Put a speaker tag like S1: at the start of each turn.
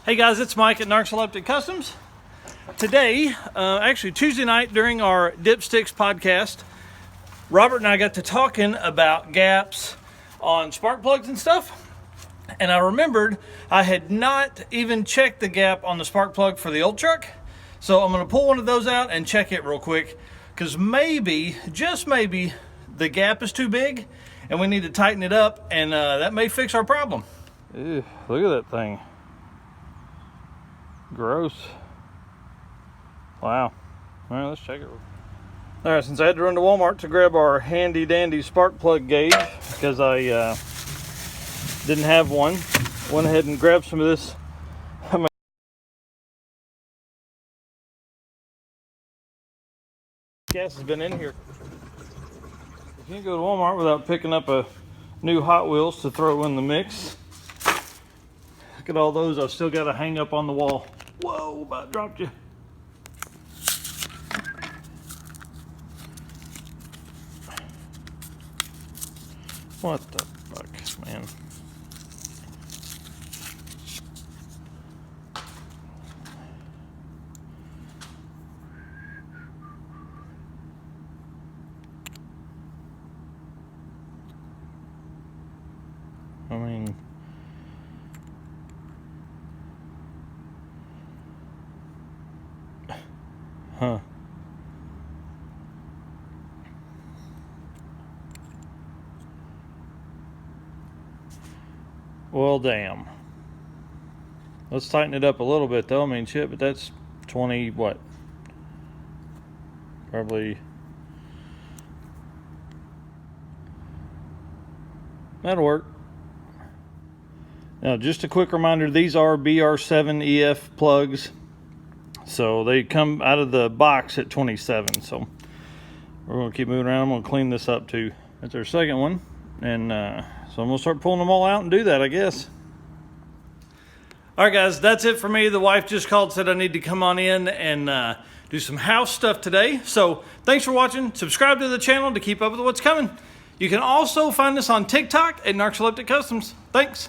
S1: Hey guys, it's Mike at Narcoleptic Customs. Today, actually Tuesday night during our Dipsticks podcast, Robert and I got to talking about gaps on spark plugs and stuff. And I remembered I had not even checked the gap on the spark plug for the old truck. So I'm going to pull one of those out and check it real quick. Because maybe, just maybe, the gap is too big and we need to tighten it up, and that may fix our problem. Ew, look at that thing. Gross. Wow. All right, let's check it. All right, since I had to run to Walmart to grab our handy dandy spark plug gauge because I didn't have one, went ahead and grabbed some of this. Gas has been in here. You can't go to Walmart without picking up a new Hot Wheels to throw in the mix. Look at all those I've still got to hang up on the wall. Whoa, about dropped you. What the fuck, man? I mean, huh. Well, damn. Let's tighten it up a little bit though. I mean, shit, but that's 20, what? Probably. That'll work. Now, just a quick reminder, these are BR7EF plugs. So they come out of the box at 27. So we're going to keep moving around. I'm going to clean this up too. That's our second one. And so I'm going to start pulling them all out and do that, I guess. All right, guys, that's it for me. The wife just called, said I need to come on in and do some house stuff today. So thanks for watching. Subscribe to the channel to keep up with what's coming. You can also find us on TikTok at Narcoleptic Customs. Thanks.